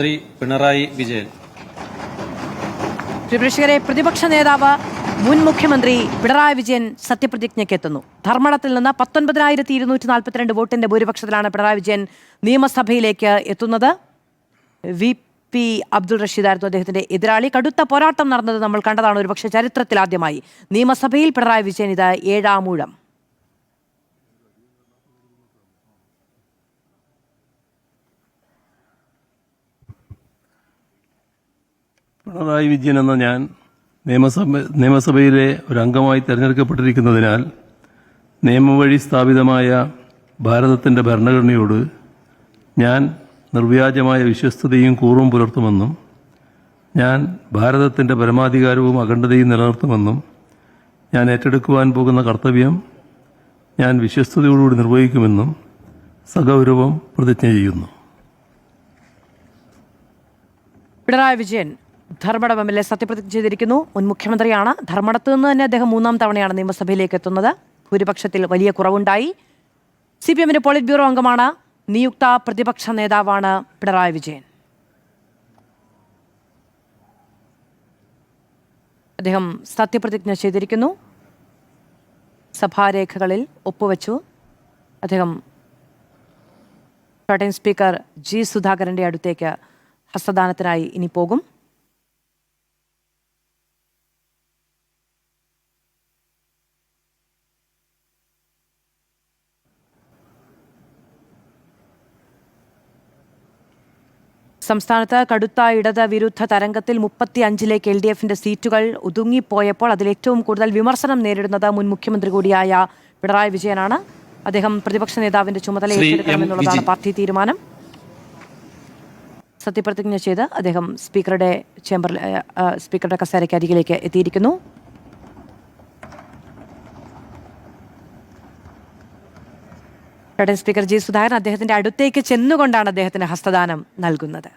ശ്രീ പിണറായി വിജയൻ. പ്രിയപ്രേക്ഷകരെ, പ്രതിപക്ഷ നേതാവ് മുൻ മുഖ്യമന്ത്രി പിണറായി വിജയൻ സത്യപ്രതിജ്ഞയ്ക്കെത്തുന്നു. ധർമ്മടത്തിൽ നിന്ന് 19,242 വോട്ടിന്റെ ഭൂരിപക്ഷത്തിലാണ് പിണറായി വിജയൻ നിയമസഭയിലേക്ക് എത്തുന്നത്. VP അബ്ദുൾ റഷീദായിരുന്നു അദ്ദേഹത്തിന്റെ എതിരാളി. കടുത്ത പോരാട്ടം നടന്നത് നമ്മൾ കണ്ടതാണ്. ഒരുപക്ഷെ ചരിത്രത്തിലാദ്യമായി നിയമസഭയിൽ പിണറായി വിജയൻ ഇത് 7ാം ഊഴം. പിണറായി വിജയൻ എന്ന ഞാൻ നിയമസഭയിലെ ഒരു അംഗമായി തെരഞ്ഞെടുക്കപ്പെട്ടിരിക്കുന്നതിനാൽ നിയമവഴി സ്ഥാപിതമായ ഭാരതത്തിന്റെ ഭരണഘടനയോട് ഞാൻ നിർവ്യാജമായ വിശ്വസ്തതയും കൂറും പുലർത്തുമെന്നും ഞാൻ ഭാരതത്തിന്റെ പരമാധികാരവും അഖണ്ഡതയും നിലനിർത്തുമെന്നും ഞാൻ ഏറ്റെടുക്കുവാൻ പോകുന്ന കർത്തവ്യം ഞാൻ വിശ്വസ്തയോടുകൂടി നിർവഹിക്കുമെന്നും സഗൗരവം പ്രതിജ്ഞ ചെയ്യുന്നു. പിണറായി വിജയൻ ധർമ്മടം MLA സത്യപ്രതിജ്ഞ ചെയ്തിരിക്കുന്നു. മുൻ മുഖ്യമന്ത്രിയാണ്. ധർമ്മടത്ത് നിന്ന് തന്നെ അദ്ദേഹം 3ാം തവണയാണ് നിയമസഭയിലേക്ക് എത്തുന്നത്. ഭൂരിപക്ഷത്തിൽ വലിയ കുറവുണ്ടായി. CPMന്റെ പോളിറ്റ് ബ്യൂറോ അംഗമാണ്. നിയുക്ത പ്രതിപക്ഷ നേതാവാണ് പിണറായി വിജയൻ. അദ്ദേഹം സത്യപ്രതിജ്ഞ ചെയ്തിരിക്കുന്നു. സഭാരേഖകളിൽ ഒപ്പുവെച്ചു. അദ്ദേഹം പ്രോട്ടേം സ്പീക്കർ G. സുധാകരന്റെ അടുത്തേക്ക് ഹസ്തദാനത്തിനായി ഇനി പോകും. സംസ്ഥാനത്ത് കടുത്ത ഇടത് വിരുദ്ധ തരംഗത്തിൽ 35ലേക്ക് LDFന്റെ സീറ്റുകൾ ഒതുങ്ങിപ്പോയപ്പോൾ അതിലേറ്റവും കൂടുതൽ വിമർശനം നേരിടുന്നത് മുൻ മുഖ്യമന്ത്രി കൂടിയായ പിണറായി വിജയനാണ്. അദ്ദേഹം പ്രതിപക്ഷ നേതാവിന്റെ ചുമതല ഏറ്റെടുക്കണമെന്നുള്ളതാണ് പാർട്ടി തീരുമാനം. സത്യപ്രതിജ്ഞ ചെയ്ത് അദ്ദേഹം സ്പീക്കറുടെ കസേരയ്ക്ക് അരികിലേക്ക് എത്തിയിരിക്കുന്നു. Speaker G. സുധാകരൻ അദ്ദേഹത്തിന്റെ അടുത്തേക്ക് ചെന്നുകൊണ്ടാണ് അദ്ദേഹത്തിന് ഹസ്തദാനം നൽകുന്നത്.